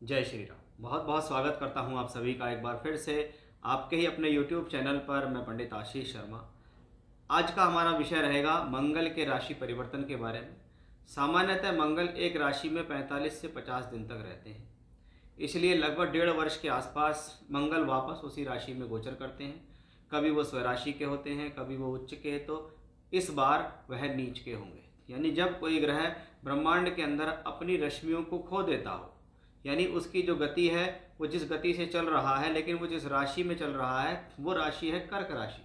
जय श्री राम। बहुत बहुत स्वागत करता हूं आप सभी का एक बार फिर से आपके ही अपने YouTube चैनल पर। मैं पंडित आशीष शर्मा। आज का हमारा विषय रहेगा मंगल के राशि परिवर्तन के बारे में। सामान्यतः मंगल एक राशि में 45 से 50 दिन तक रहते हैं, इसलिए लगभग 1.5 वर्ष के आसपास मंगल वापस उसी राशि में गोचर करते हैं। कभी वो स्वराशि के होते हैं, कभी वो उच्च के, तो इस बार वह नीच के होंगे। यानी जब कोई ग्रह ब्रह्मांड के अंदर अपनी रश्मियों को खो देता हो, यानी उसकी जो गति है वो जिस गति से चल रहा है, लेकिन वो जिस राशि में चल रहा है वो राशि है कर्क राशि,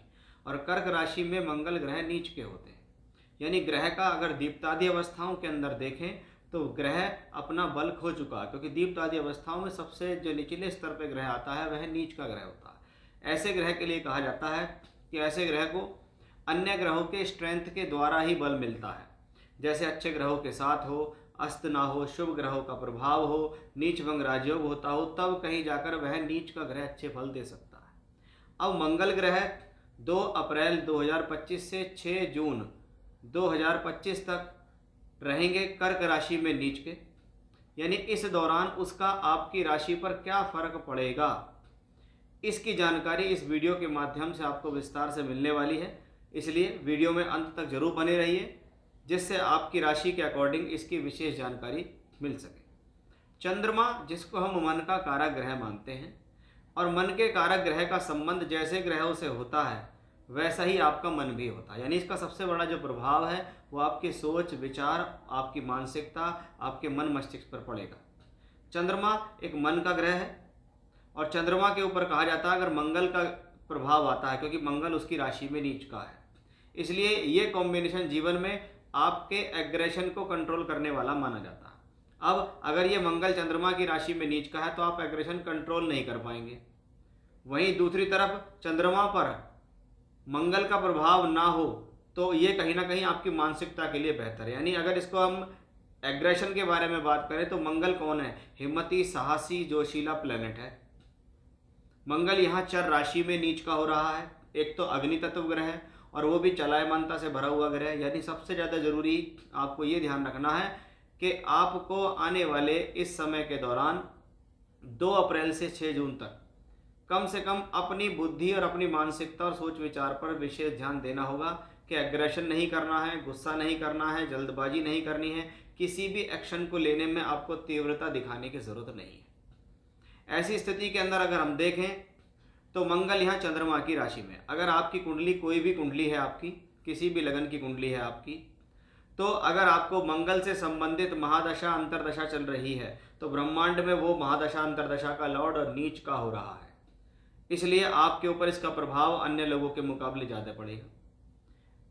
और कर्क राशि में मंगल ग्रह नीच के होते हैं। यानी ग्रह का अगर दीप्तादि अवस्थाओं के अंदर देखें तो ग्रह अपना बल खो चुका है, क्योंकि दीप्तादि अवस्थाओं में सबसे जो निचले स्तर पर ग्रह आता है वह नीच का ग्रह होता है। ऐसे ग्रह के लिए कहा जाता है कि ऐसे ग्रह को अन्य ग्रहों के स्ट्रेंथ के द्वारा ही बल मिलता है। जैसे अच्छे ग्रहों के साथ हो, अस्त ना हो, शुभ ग्रहों का प्रभाव हो, नीच भंग राजयोग होता हो, तब कहीं जाकर वह नीच का ग्रह अच्छे फल दे सकता है। अब मंगल ग्रह 2 अप्रैल 2025 से 6 जून 2025 तक रहेंगे कर्क राशि में नीच के। यानी इस दौरान उसका आपकी राशि पर क्या फर्क पड़ेगा, इसकी जानकारी इस वीडियो के माध्यम से आपको विस्तार से मिलने वाली है। इसलिए वीडियो में अंत तक जरूर बने रहिए, जिससे आपकी राशि के अकॉर्डिंग इसकी विशेष जानकारी मिल सके। चंद्रमा, जिसको हम मन का कारक ग्रह मानते हैं, और मन के कारक ग्रह का संबंध जैसे ग्रहों से होता है वैसा ही आपका मन भी होता है। यानी इसका सबसे बड़ा जो प्रभाव है वो आपकी सोच विचार, आपकी मानसिकता, आपके मन मस्तिष्क पर पड़ेगा। चंद्रमा एक मन का ग्रह है, और चंद्रमा के ऊपर कहा जाता है अगर मंगल का प्रभाव आता है, क्योंकि मंगल उसकी राशि में नीच का है, इसलिए ये कॉम्बिनेशन जीवन में आपके एग्रेशन को कंट्रोल करने वाला माना जाता है। अब अगर ये मंगल चंद्रमा की राशि में नीच का है तो आप एग्रेशन कंट्रोल नहीं कर पाएंगे। वहीं दूसरी तरफ चंद्रमा पर मंगल का प्रभाव ना हो तो ये कहीं ना कहीं आपकी मानसिकता के लिए बेहतर है। यानी अगर इसको हम एग्रेशन के बारे में बात करें तो मंगल कौन है? हिम्मती, साहसी, जोशीला प्लेनेट है। मंगल यहाँ चर राशि में नीच का हो रहा है। एक तो अग्नि तत्व ग्रह है और वो भी चलायमानता से भरा हुआ ग्रह है। यानी सबसे ज़्यादा जरूरी आपको ये ध्यान रखना है कि आपको आने वाले इस समय के दौरान 2 अप्रैल से 6 जून तक कम से कम अपनी बुद्धि और अपनी मानसिकता और सोच विचार पर विशेष ध्यान देना होगा कि एग्रेशन नहीं करना है, गुस्सा नहीं करना है, जल्दबाजी नहीं करनी है। किसी भी एक्शन को लेने में आपको तीव्रता दिखाने की ज़रूरत नहीं है। ऐसी स्थिति के अंदर अगर हम देखें तो मंगल यहाँ चंद्रमा की राशि में, अगर आपकी कुंडली, कोई भी कुंडली है आपकी, किसी भी लगन की कुंडली है आपकी, तो अगर आपको मंगल से संबंधित महादशा अंतरदशा चल रही है तो ब्रह्मांड में वो महादशा अंतरदशा का लॉर्ड और नीच का हो रहा है, इसलिए आपके ऊपर इसका प्रभाव अन्य लोगों के मुकाबले ज़्यादा पड़ेगा।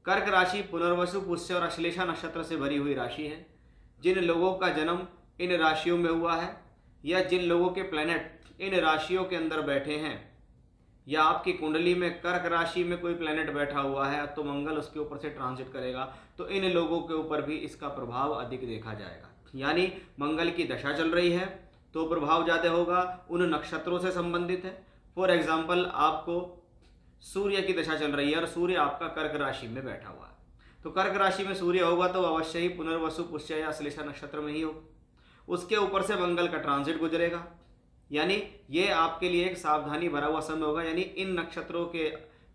कर्क राशि पुनर्वसु, पुष्य और अश्लेषा नक्षत्र से भरी हुई राशि है। जिन लोगों का जन्म इन राशियों में हुआ है, या जिन लोगों के प्लैनेट इन राशियों के अंदर बैठे हैं, या आपकी कुंडली में कर्क राशि में कोई प्लैनेट बैठा हुआ है तो मंगल उसके ऊपर से ट्रांजिट करेगा, तो इन लोगों के ऊपर भी इसका प्रभाव अधिक देखा जाएगा। यानी मंगल की दशा चल रही है तो प्रभाव ज़्यादा होगा, उन नक्षत्रों से संबंधित है। फॉर एग्जाम्पल आपको सूर्य की दशा चल रही है और सूर्य आपका कर्क राशि में बैठा हुआ है, तो कर्क राशि में सूर्य होगा तो अवश्य ही पुनर्वसु, पुष्य या अश्लेषा नक्षत्र में ही होगा। उसके ऊपर से मंगल का ट्रांजिट गुजरेगा, यानी ये आपके लिए एक सावधानी भरा हुआ समय होगा। यानी इन नक्षत्रों के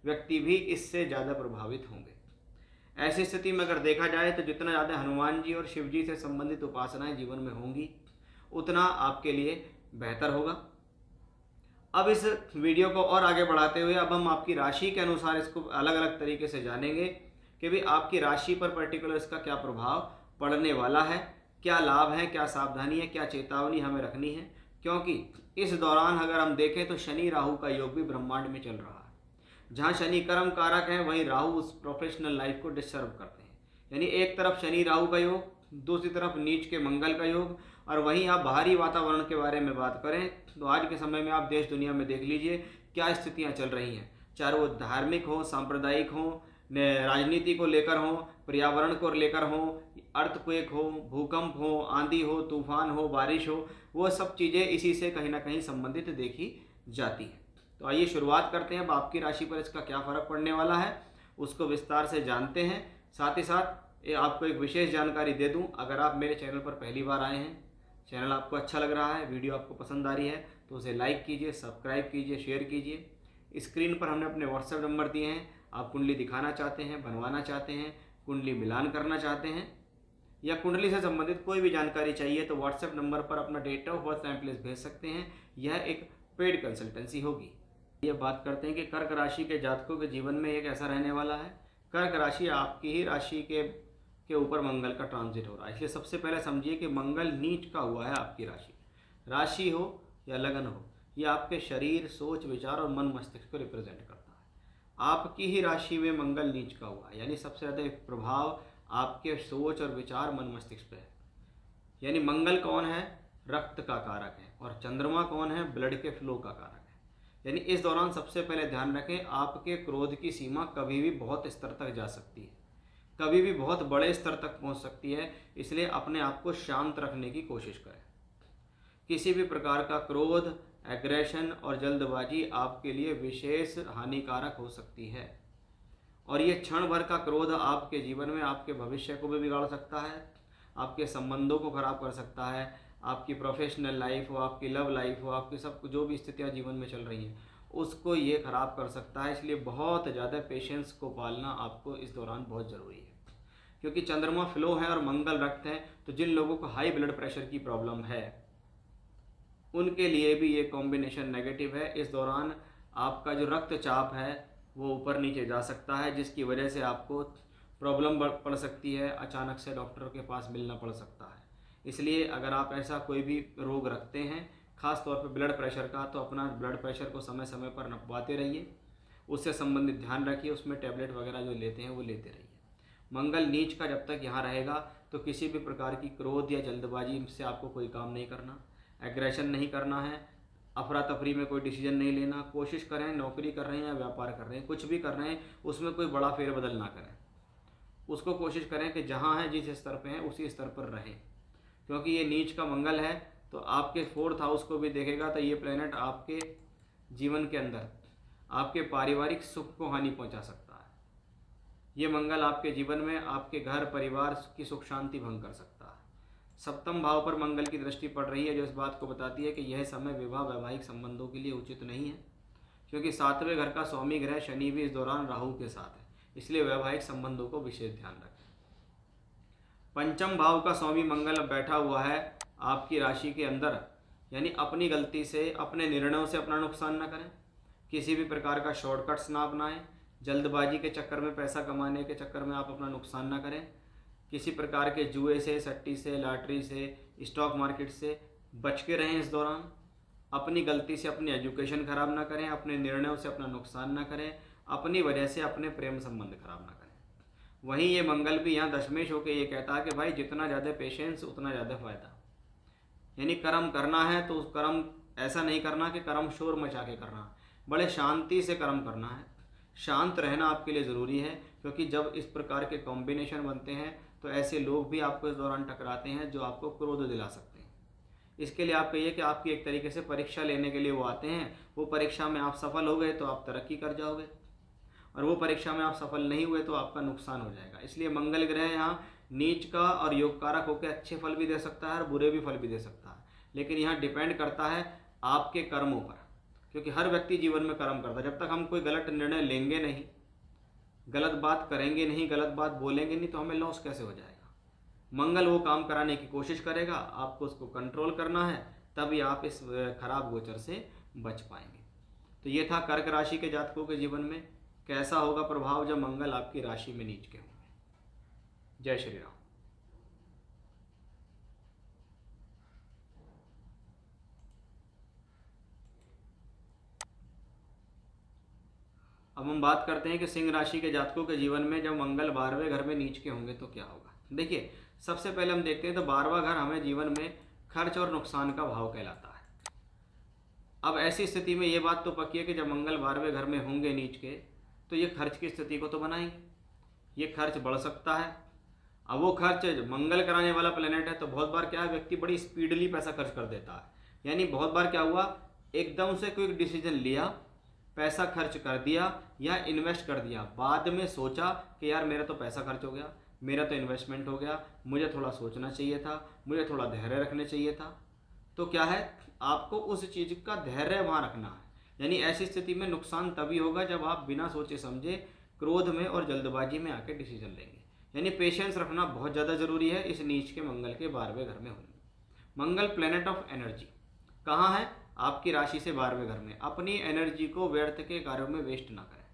व्यक्ति भी इससे ज़्यादा प्रभावित होंगे। ऐसी स्थिति में अगर देखा जाए तो जितना ज़्यादा हनुमान जी और शिव जी से संबंधित उपासनाएं जीवन में होंगी उतना आपके लिए बेहतर होगा। अब इस वीडियो को और आगे बढ़ाते हुए अब हम आपकी राशि के अनुसार इसको अलग अलग तरीके से जानेंगे कि भाई आपकी राशि पर पर्टिकुलर इसका क्या प्रभाव पड़ने वाला है, क्या लाभ है, क्या सावधानी है, क्या चेतावनी हमें रखनी है। क्योंकि इस दौरान अगर हम देखें तो शनि राहु का योग भी ब्रह्मांड में चल रहा है। जहाँ शनि कर्म कारक है वहीं राहु उस प्रोफेशनल लाइफ को डिस्टर्ब करते हैं। यानी एक तरफ शनि राहु का योग, दूसरी तरफ नीच के मंगल का योग, और वहीं आप बाहरी वातावरण के बारे में बात करें तो आज के समय में आप देश दुनिया में देख लीजिए क्या स्थितियाँ चल रही हैं, चाहे वो धार्मिक हो, सांप्रदायिक हो, राजनीति को लेकर हो, पर्यावरण को लेकर हो, अर्थक्वेक हो, भूकंप हो, आंधी हो, तूफान हो, बारिश हो, वो सब चीज़ें इसी से कहीं ना कहीं संबंधित देखी जाती हैं। तो आइए शुरुआत करते हैं। अब आपकी राशि पर इसका क्या फ़र्क पड़ने वाला है उसको विस्तार से जानते हैं। साथ ही साथ आपको एक विशेष जानकारी दे दूं, अगर आप मेरे चैनल पर पहली बार आए हैं, चैनल आपको अच्छा लग रहा है, वीडियो आपको पसंद आ रही है तो उसे लाइक कीजिए, सब्सक्राइब कीजिए, शेयर कीजिए। स्क्रीन पर हमने अपने व्हाट्सएप नंबर दिए हैं। आप कुंडली दिखाना चाहते हैं, बनवाना चाहते हैं, कुंडली मिलान करना चाहते हैं या कुंडली से संबंधित कोई भी जानकारी चाहिए तो व्हाट्सएप नंबर पर अपना date of birth time place भेज सकते हैं। यह एक पेड कंसल्टेंसी होगी। ये बात करते हैं कि कर्क राशि के जातकों के जीवन में एक ऐसा रहने वाला है। कर्क राशि आपकी ही राशि के ऊपर मंगल का ट्रांजिट हो रहा है। इसलिए सबसे पहले समझिए कि मंगल नीच का हुआ है आपकी राशि हो या लगन हो, ये आपके शरीर, सोच, विचार और मन मस्तिष्क को रिप्रेजेंट करता है। आपकी ही राशि में मंगल नीच का हुआ है, यानी सबसे ज़्यादा एक प्रभाव आपके सोच और विचार, मन मस्तिष्क पे है। यानी मंगल कौन है? रक्त का कारक है। और चंद्रमा कौन है? ब्लड के फ्लो का कारक है। यानी इस दौरान सबसे पहले ध्यान रखें, आपके क्रोध की सीमा कभी भी बहुत स्तर तक जा सकती है, कभी भी बहुत बड़े स्तर तक पहुंच सकती है। इसलिए अपने आप को शांत रखने की कोशिश करें। किसी भी प्रकार का क्रोध, एग्रेशन और जल्दबाजी आपके लिए विशेष हानिकारक हो सकती है। और ये क्षण भर का क्रोध आपके जीवन में आपके भविष्य को भी बिगाड़ सकता है, आपके संबंधों को खराब कर सकता है, आपकी प्रोफेशनल लाइफ हो, आपकी लव लाइफ हो, आपकी सब जो भी स्थितियाँ जीवन में चल रही हैं उसको ये खराब कर सकता है। इसलिए बहुत ज़्यादा पेशेंस को पालना आपको इस दौरान बहुत ज़रूरी है। क्योंकि चंद्रमा फ्लो है और मंगल रक्त है, तो जिन लोगों को हाई ब्लड प्रेशर की प्रॉब्लम है उनके लिए भी ये कॉम्बिनेशन नेगेटिव है। इस दौरान आपका जो रक्तचाप है वो ऊपर नीचे जा सकता है, जिसकी वजह से आपको प्रॉब्लम पड़ सकती है, अचानक से डॉक्टर के पास मिलना पड़ सकता है। इसलिए अगर आप ऐसा कोई भी रोग रखते हैं, खास तौर पे ब्लड प्रेशर का, तो अपना ब्लड प्रेशर को समय समय पर नपवाते रहिए, उससे संबंधित ध्यान रखिए, उसमें टैबलेट वगैरह जो लेते हैं वो लेते रहिए। मंगल नीच का जब तक यहाँ रहेगा तो किसी भी प्रकार की क्रोध या जल्दबाजी से आपको कोई काम नहीं करना, एग्रेशन नहीं करना है, अफरा तफरी में कोई डिसीजन नहीं लेना। कोशिश करें, नौकरी कर रहे हैं या व्यापार कर रहे हैं, कुछ भी कर रहे हैं, उसमें कोई बड़ा फेरबदल ना करें। उसको कोशिश करें कि जहाँ है, जिस स्तर पे हैं उसी स्तर पर रहें। क्योंकि ये नीच का मंगल है तो आपके 4th हाउस को भी देखेगा, तो ये प्लेनेट आपके जीवन के अंदर आपके पारिवारिक सुख को हानि पहुंचा सकता है। ये मंगल आपके जीवन में आपके घर परिवार की सुख शांति भंग कर सकता है। 7वें भाव पर मंगल की दृष्टि पड़ रही है, जो इस बात को बताती है कि यह समय विवाह वैवाहिक संबंधों के लिए उचित नहीं है। क्योंकि 7वें घर का स्वामी ग्रह शनि भी इस दौरान राहु के साथ है, इसलिए वैवाहिक संबंधों को विशेष ध्यान रखें। 5वें भाव का स्वामी मंगल अब बैठा हुआ है आपकी राशि के अंदर, यानी अपनी गलती से, अपने निर्णयों से अपना नुकसान न करें, किसी भी प्रकार का शॉर्टकट्स ना अपनाएं, जल्दबाजी के चक्कर में, पैसा कमाने के चक्कर में आप अपना नुकसान ना करें, किसी प्रकार के जुए से, सट्टी से, लॉटरी से, स्टॉक मार्केट से बच के रहें। इस दौरान अपनी गलती से अपनी एजुकेशन खराब ना करें, अपने निर्णयों से अपना नुकसान ना करें, अपनी वजह से अपने प्रेम संबंध खराब ना करें। वहीं ये मंगल भी यहाँ दशमेश होकर ये कहता है कि भाई जितना ज़्यादा पेशेंस उतना ज़्यादा फायदा। यानी कर्म करना है तो उस कर्म ऐसा नहीं करना कि कर्म शोर मचा के करना, बड़े शांति से कर्म करना है। शांत रहना आपके लिए ज़रूरी है, क्योंकि जब इस प्रकार के कॉम्बिनेशन बनते हैं तो ऐसे लोग भी आपको इस दौरान टकराते हैं जो आपको क्रोध दिला सकते हैं। इसके लिए आप कहिए कि आपकी एक तरीके से परीक्षा लेने के लिए वो आते हैं, वो परीक्षा में आप सफल हो गए तो आप तरक्की कर जाओगे, और वो परीक्षा में आप सफल नहीं हुए तो आपका नुकसान हो जाएगा। इसलिए मंगल ग्रह यहाँ नीच का और योग कारक होकर अच्छे फल भी दे सकता है और बुरे भी फल भी दे सकता है, लेकिन यहाँ डिपेंड करता है आपके कर्मों पर। क्योंकि हर व्यक्ति जीवन में कर्म करता है। जब तक हम कोई गलत निर्णय लेंगे नहीं, गलत बात करेंगे नहीं, गलत बात बोलेंगे नहीं, तो हमें लॉस कैसे हो जाएगा। मंगल वो काम कराने की कोशिश करेगा, आपको उसको कंट्रोल करना है, तभी आप इस खराब गोचर से बच पाएंगे। तो ये था कर्क राशि के जातकों के जीवन में कैसा होगा प्रभाव जब मंगल आपकी राशि में नीच के होंगे। जय श्री राम। अब हम बात करते हैं कि सिंह राशि के जातकों के जीवन में जब मंगल 12वें घर में नीच के होंगे तो क्या होगा। देखिए, सबसे पहले हम देखते हैं तो 12वां घर हमें जीवन में खर्च और नुकसान का भाव कहलाता है। अब ऐसी स्थिति में ये बात तो पक्की है कि जब मंगल 12वें घर में होंगे नीच के, तो ये खर्च की स्थिति को तो बनाएंगे, ये खर्च बढ़ सकता है। अब वो खर्च मंगल कराने वाला प्लेनेट है, तो बहुत बार क्या है, व्यक्ति बड़ी स्पीडली पैसा खर्च कर देता है। यानी बहुत बार क्या हुआ, एकदम से कोई डिसीजन लिया, पैसा खर्च कर दिया या इन्वेस्ट कर दिया, बाद में सोचा कि यार मेरा तो पैसा खर्च हो गया, मेरा तो इन्वेस्टमेंट हो गया, मुझे थोड़ा सोचना चाहिए था, मुझे थोड़ा धैर्य रखना चाहिए था। तो क्या है, आपको उस चीज़ का धैर्य वहाँ रखना है। यानी ऐसी स्थिति में नुकसान तभी होगा जब आप बिना सोचे समझे क्रोध में और जल्दबाजी में आके डिसीजन लेंगे। यानी पेशेंस रखना बहुत ज़्यादा ज़रूरी है इस नीच के मंगल के 12वें घर में होने में। मंगल प्लेनेट ऑफ एनर्जी कहाँ है, आपकी राशि से 12वें घर में। अपनी एनर्जी को व्यर्थ के कार्यों में वेस्ट ना करें।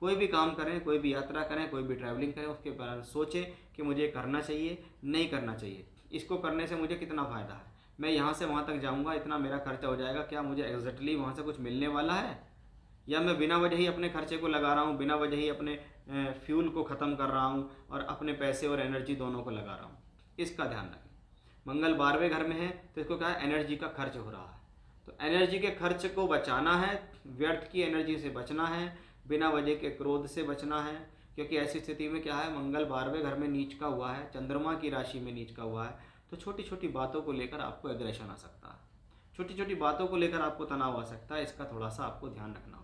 कोई भी काम करें, कोई भी यात्रा करें, कोई भी ट्रैवलिंग करें, उसके बारे में सोचें कि मुझे करना चाहिए, नहीं करना चाहिए, इसको करने से मुझे कितना फ़ायदा है, मैं यहाँ से वहाँ तक जाऊँगा, इतना मेरा खर्चा हो जाएगा, क्या मुझे एग्जैक्टली वहाँ से कुछ मिलने वाला है, या मैं बिना वजह ही अपने खर्चे को लगा रहा हूँ, बिना वजह ही अपने फ्यूल को ख़त्म कर रहा हूँ और अपने पैसे और एनर्जी दोनों को लगा रहा हूँ। इसका ध्यान रखें। मंगल 12वें घर में है तो इसको क्या है, एनर्जी का खर्च हो रहा है। तो एनर्जी के खर्च को बचाना है, व्यर्थ की एनर्जी से बचना है, बिना वजह के क्रोध से बचना है। क्योंकि ऐसी स्थिति में क्या है, मंगल 12वें घर में नीच का हुआ है, चंद्रमा की राशि में नीच का हुआ है, तो छोटी छोटी बातों को लेकर आपको एग्रेशन आ सकता है, छोटी छोटी बातों को लेकर आपको तनाव आ सकता है। इसका थोड़ा सा आपको ध्यान रखना होगा।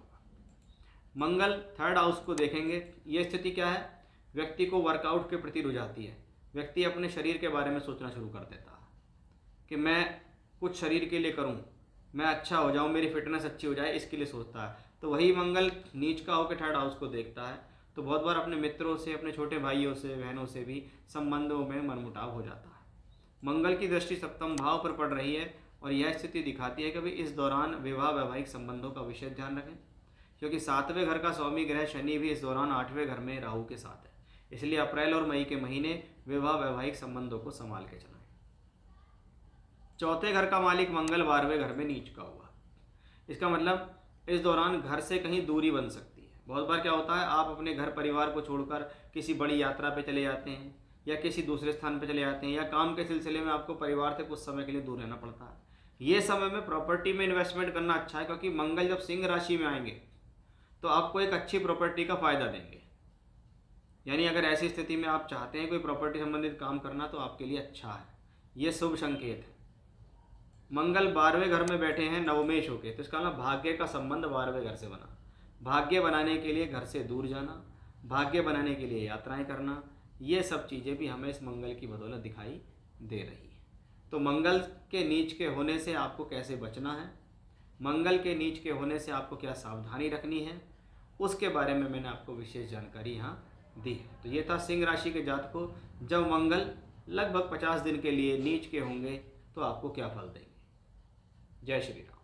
मंगल 3rd हाउस को देखेंगे। ये स्थिति क्या है, व्यक्ति को वर्कआउट के प्रति रुझाती है। व्यक्ति अपने शरीर के बारे में सोचना शुरू कर देता है कि मैं कुछ शरीर के लिए करूं, मैं अच्छा हो जाऊं, मेरी फिटनेस अच्छी हो जाए, इसके लिए सोचता है। तो वही मंगल नीच का होकर 3rd हाउस को देखता है, तो बहुत बार अपने मित्रों से, अपने छोटे भाइयों से, बहनों से भी संबंधों में मनमुटाव हो जाता है। मंगल की दृष्टि 7वें भाव पर पड़ रही है और यह स्थिति दिखाती है कि भाई इस दौरान विवाह वैवाहिक संबंधों का विशेष ध्यान रखें। क्योंकि 7वें घर का स्वामी ग्रह शनि भी इस दौरान 8वें घर में राहु के साथ है, इसलिए अप्रैल और मई के महीने विवाह वैवाहिक संबंधों को संभाल के चलाएं। 4थे घर का मालिक मंगल 12वें घर में नीच का हुआ। इसका मतलब इस दौरान घर से कहीं दूरी बन सकती है। बहुत बार क्या होता है, आप अपने घर परिवार को छोड़कर किसी बड़ी यात्रा पे चले जाते हैं या किसी दूसरे स्थान पे चले जाते हैं, या काम के सिलसिले में आपको परिवार से कुछ समय के लिए दूर रहना पड़ता है। ये समय में प्रॉपर्टी में इन्वेस्टमेंट करना अच्छा है, क्योंकि मंगल जब सिंह राशि में आएंगे तो आपको एक अच्छी प्रॉपर्टी का फ़ायदा देंगे। यानी अगर ऐसी स्थिति में आप चाहते हैं कोई प्रॉपर्टी संबंधित काम करना तो आपके लिए अच्छा है, ये शुभ संकेत है। मंगल 12वें घर में बैठे हैं नवमेश होके, तो इसका मतलब भाग्य का संबंध 12वें घर से बना। भाग्य बनाने के लिए घर से दूर जाना, भाग्य बनाने के लिए यात्राएं करना, ये सब चीज़ें भी हमें इस मंगल की बदौलत दिखाई दे रही है। तो मंगल के नीच के होने से आपको कैसे बचना है, मंगल के नीच के होने से आपको क्या सावधानी रखनी है, उसके बारे में मैंने आपको विशेष जानकारी यहाँ दी है। तो ये था सिंह राशि के जातक को जब मंगल लगभग 50 दिन के लिए नीच के होंगे तो आपको क्या फल देंगे। जय श्री राम।